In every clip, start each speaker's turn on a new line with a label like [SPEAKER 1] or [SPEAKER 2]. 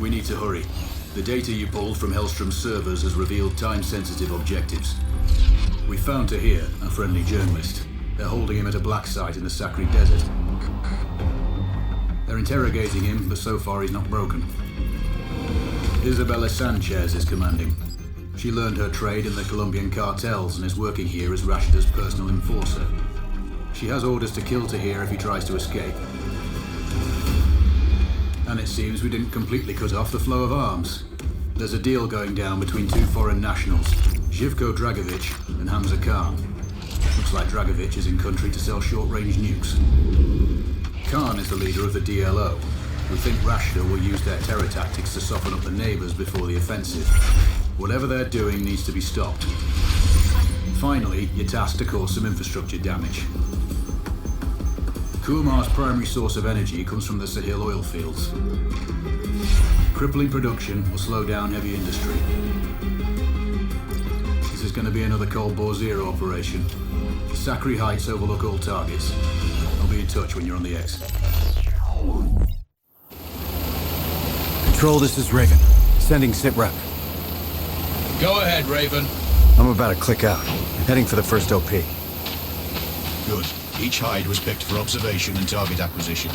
[SPEAKER 1] We need to hurry. The data you pulled from Hellstrom's servers has revealed time-sensitive objectives. We found Taheer, a friendly journalist. They're holding him at a black site in the Sakri Desert. They're interrogating him, but so far he's not broken. Isabella Sanchez is commanding. She learned her trade in the Colombian cartels and is working here as Rashida's personal enforcer. She has orders to kill Taheer if he tries to escape. And it seems we didn't completely cut off the flow of arms. There's a deal going down between two foreign nationals, Živko Dragovic and Hamza Khan. Looks like Dragovic is in country to sell short-range nukes. Khan is the leader of the DLO. We think Rashida will use their terror tactics to soften up the neighbors before the offensive. Whatever they're doing needs to be stopped. Finally, you're tasked to cause some infrastructure damage. Kumar's primary source of energy comes from the Sahil oil fields. Crippling production will slow down heavy industry. This is going to be another Cold War Zero operation. The Sakri Heights overlook all targets. I'll be in touch when you're on the X.
[SPEAKER 2] Control, this is Raven. Sending sitrep.
[SPEAKER 3] Go ahead, Raven.
[SPEAKER 2] I'm about to click out. Heading for the first OP.
[SPEAKER 4] Good. Each hide was picked for observation and target acquisition.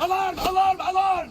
[SPEAKER 3] Alarm! Alarm! Alarm!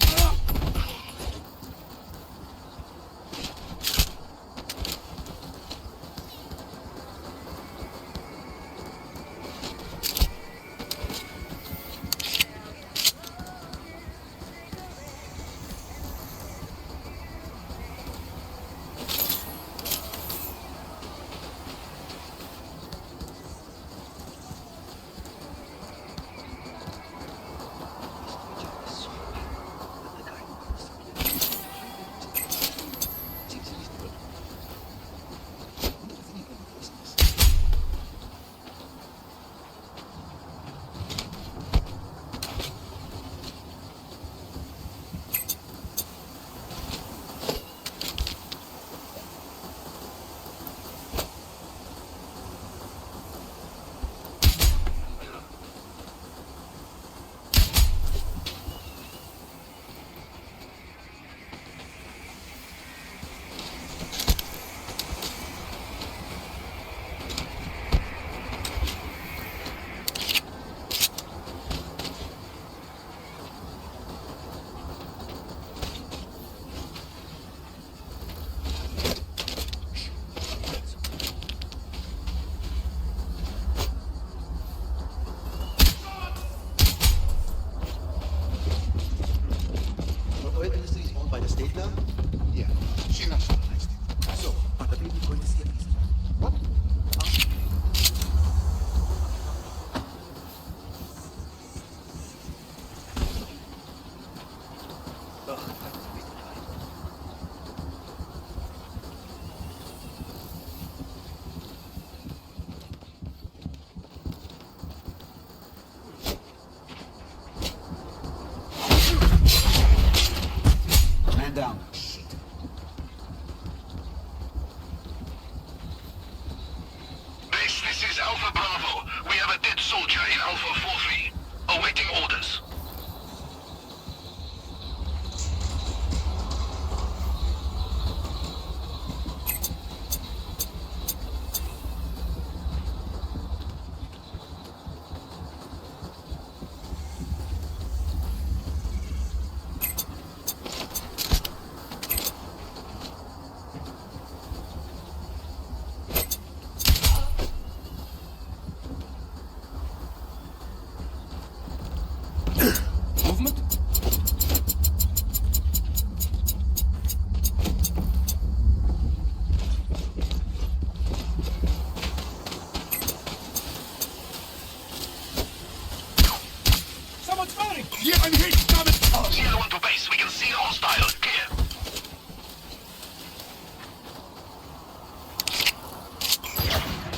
[SPEAKER 4] Yeah, I'm hit! Damn it!
[SPEAKER 5] Zero 1 to base. We can see the hostile. Clear.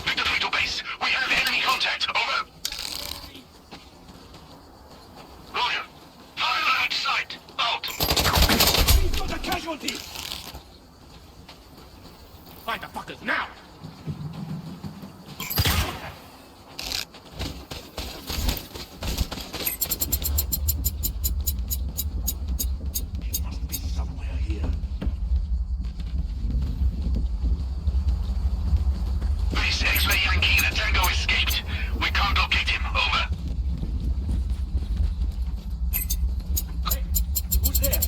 [SPEAKER 5] Victor 3 to base. We have enemy contact. Over. Roger. Fire right side. Out.
[SPEAKER 3] He's got a casualty! Find the fuckers now! He must be somewhere here.
[SPEAKER 5] Base X-ray Yankee. The Tango escaped. We can't locate him. Over.
[SPEAKER 3] Hey, who's there?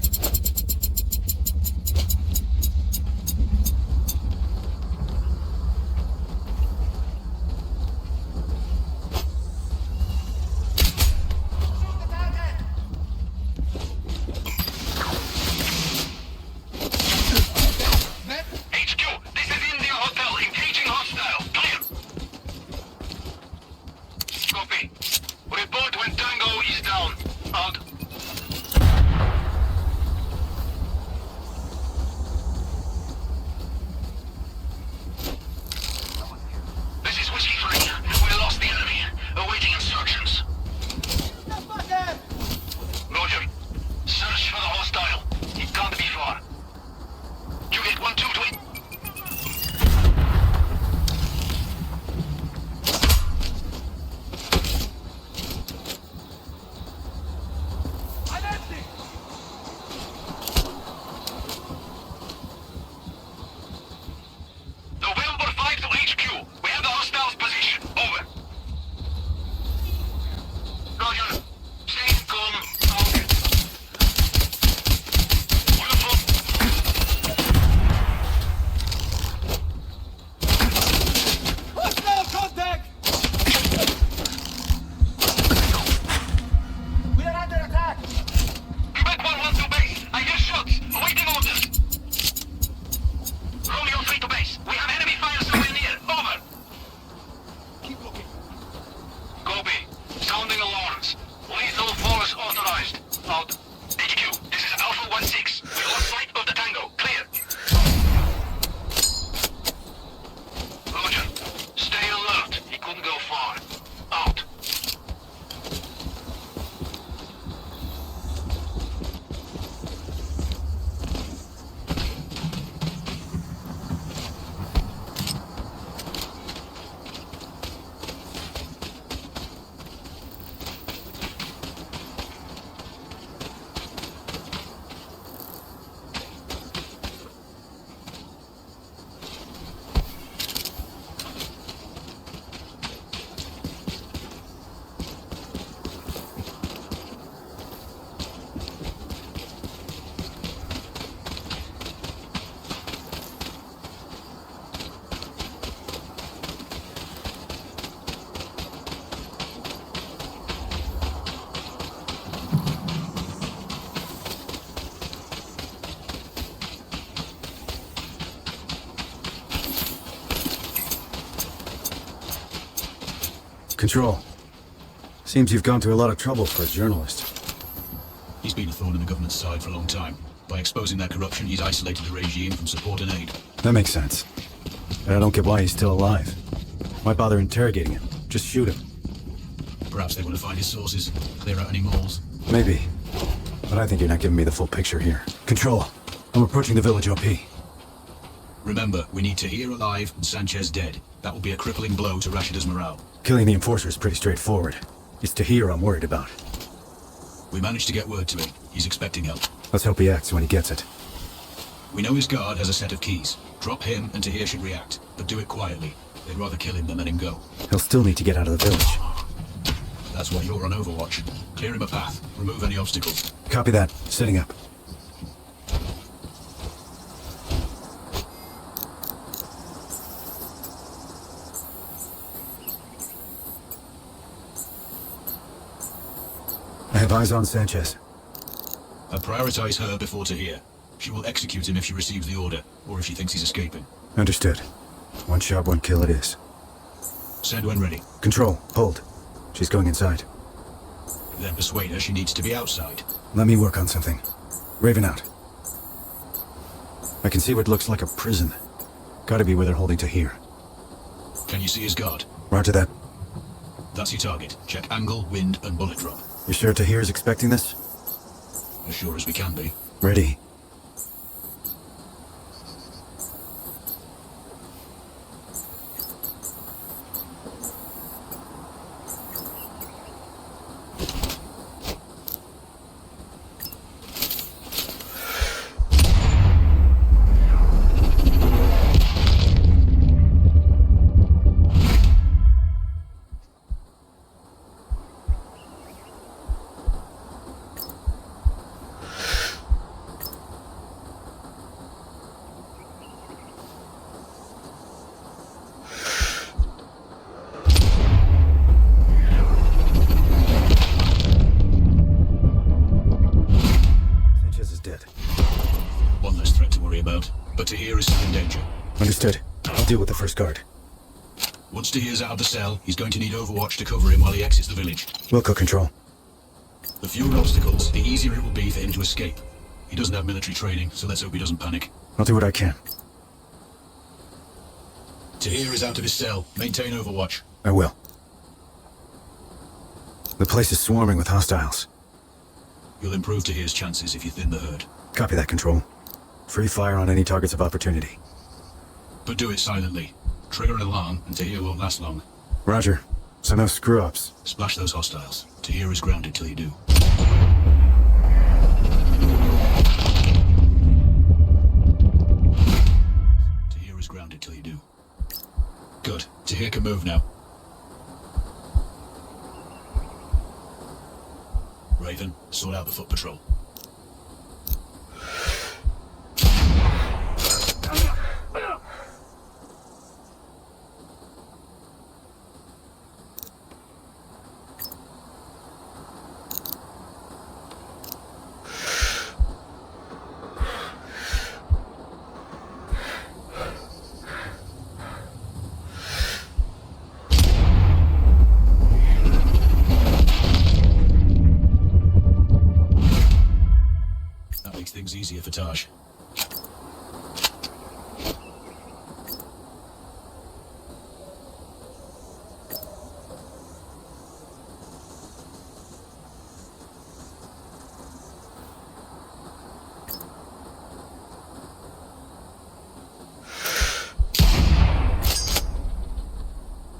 [SPEAKER 5] HQ, this is India Hotel. Engaging hostile. Clear. Copy. Report when Tango is down. Out. This is Whiskey 3. We lost the enemy. Awaiting instructions. Roger. Search for the hostile. It can't be far. You get 1, 2, 3.
[SPEAKER 3] I'm empty!
[SPEAKER 5] November 5 to HQ. We have the hostiles position. Over. Roger. Stay calm. Out. Uniform.
[SPEAKER 3] Hostile contact! We are under attack!
[SPEAKER 5] Quebec 1-1 to base. I hear shots. Awaiting orders. Romeo 3 to base. We have enemy fire somewhere near. Over.
[SPEAKER 3] Keep looking.
[SPEAKER 5] Copy. Sounding alarms. Lethal force authorized. Out. HQ, this is Alpha 1-6. We lost sight of the Tango. Clear. Roger. Stay alert. He couldn't go far. Out.
[SPEAKER 2] Control. Seems you've gone to a lot of trouble for a journalist.
[SPEAKER 4] He's been a thorn in the government's side for a long time. By exposing their corruption, he's isolated the regime from support and aid.
[SPEAKER 2] That makes sense. But I don't get why he's still alive. Why bother interrogating him? Just shoot him.
[SPEAKER 4] Perhaps they want to find his sources, clear out any moles.
[SPEAKER 2] Maybe. But I think you're not giving me the full picture here. Control. I'm approaching the village OP.
[SPEAKER 4] Remember, we need Taheer alive and Sanchez dead. That will be a crippling blow to Rashida's morale.
[SPEAKER 2] Killing the enforcer is pretty straightforward. It's Taheer I'm worried about.
[SPEAKER 4] We managed to get word to him. He's expecting help.
[SPEAKER 2] Let's hope he acts when he gets it.
[SPEAKER 4] We know his guard has a set of keys. Drop him and Taheer should react, but do it quietly. They'd rather kill him than let him go.
[SPEAKER 2] He'll still need to get out of the village.
[SPEAKER 4] That's why you're on Overwatch. Clear him a path. Remove any obstacles.
[SPEAKER 2] Copy that. Setting up. I have eyes on Sanchez.
[SPEAKER 4] Prioritize her before Taheer. She will execute him if she receives the order, or if she thinks he's escaping.
[SPEAKER 2] Understood. One shot, one kill it is.
[SPEAKER 4] Send when ready.
[SPEAKER 2] Control. Hold. She's going inside.
[SPEAKER 4] Then persuade her she needs to be outside.
[SPEAKER 2] Let me work on something. Raven out. I can see what looks like a prison. Gotta be where they're holding Taheer.
[SPEAKER 4] Can you see his guard?
[SPEAKER 2] Roger that.
[SPEAKER 4] That's your target. Check angle, wind, and bullet drop.
[SPEAKER 2] You sure Taheer is expecting this?
[SPEAKER 4] As sure as we can be.
[SPEAKER 2] Ready.
[SPEAKER 4] One less threat to worry about, but Taheer is still in danger.
[SPEAKER 2] Understood. I'll deal with the first guard.
[SPEAKER 4] Once Taheer's out of the cell, he's going to need Overwatch to cover him while he exits the village.
[SPEAKER 2] Wilco control.
[SPEAKER 4] The fewer obstacles, the easier it will be for him to escape. He doesn't have military training, so let's hope he doesn't panic.
[SPEAKER 2] I'll do what I can.
[SPEAKER 4] Taheer is out of his cell. Maintain Overwatch.
[SPEAKER 2] I will. The place is swarming with hostiles.
[SPEAKER 4] You'll improve Taheer's chances if you thin the herd.
[SPEAKER 2] Copy that, Control. Free fire on any targets of opportunity.
[SPEAKER 4] But do it silently. Trigger an alarm, and Taheer won't last long.
[SPEAKER 2] Roger. So no screw-ups.
[SPEAKER 4] Splash those hostiles. Taheer is grounded till you do. Taheer is grounded till you do. Good. Taheer can move now. Raven, sort out the foot patrol. Things easier for Taj.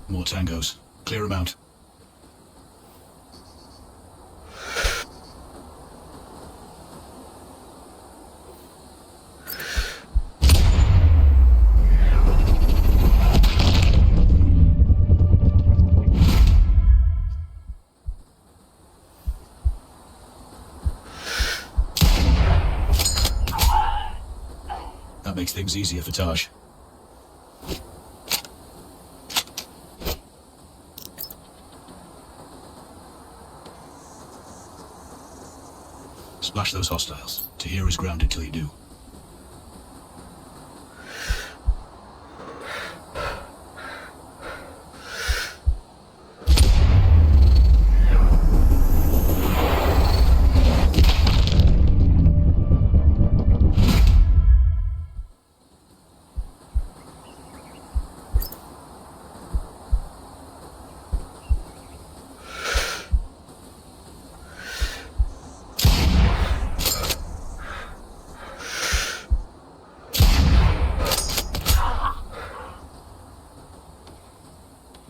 [SPEAKER 4] More tangos. Clear them out. That makes things easier for Taj. Splash those hostiles. Taheer is grounded till you do.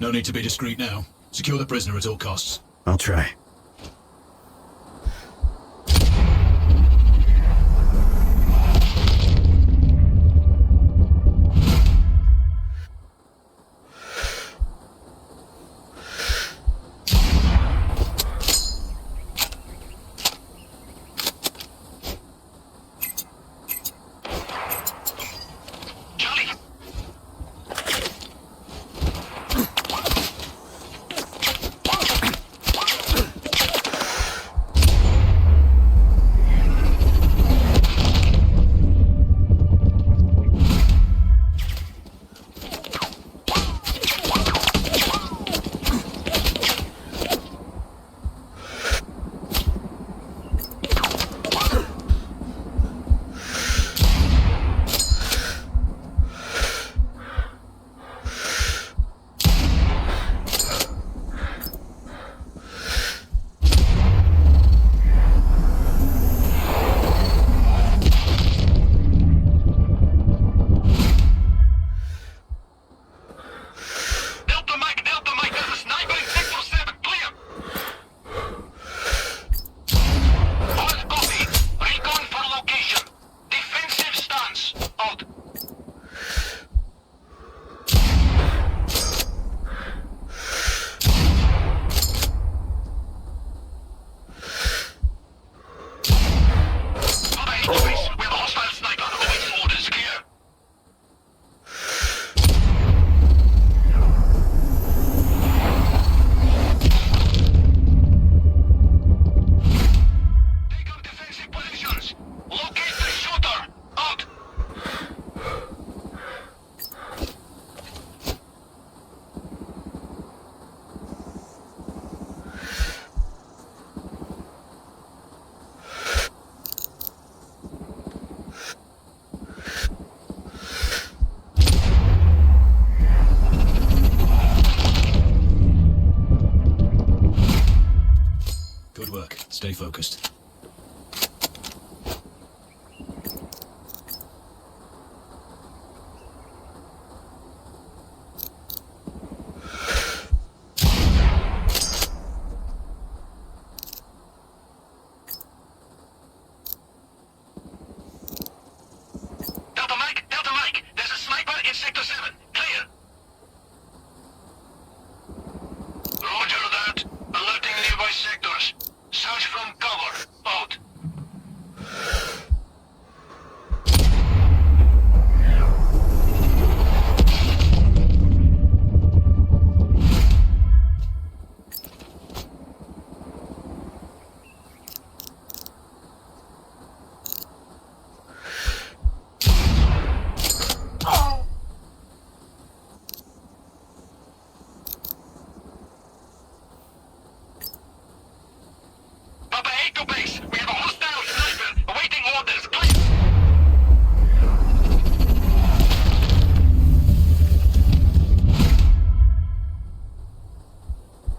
[SPEAKER 4] No need to be discreet now. Secure the prisoner at all costs.
[SPEAKER 2] I'll try.
[SPEAKER 4] Stay focused.
[SPEAKER 5] Delta Mike, there's a sniper in Sector 7. Clear. Roger that. Alerting nearby sectors. Search from cover. Out. Papa 8 to base. We have a hostile sniper awaiting orders. Clear.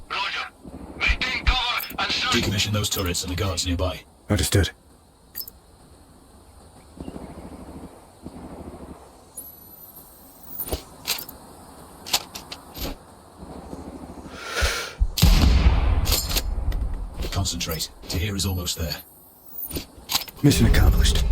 [SPEAKER 5] Roger. Maintain cover and search.
[SPEAKER 4] Decommission those turrets and the guards nearby.
[SPEAKER 2] Understood.
[SPEAKER 4] Concentrate. Taheer is almost there.
[SPEAKER 2] Mission accomplished.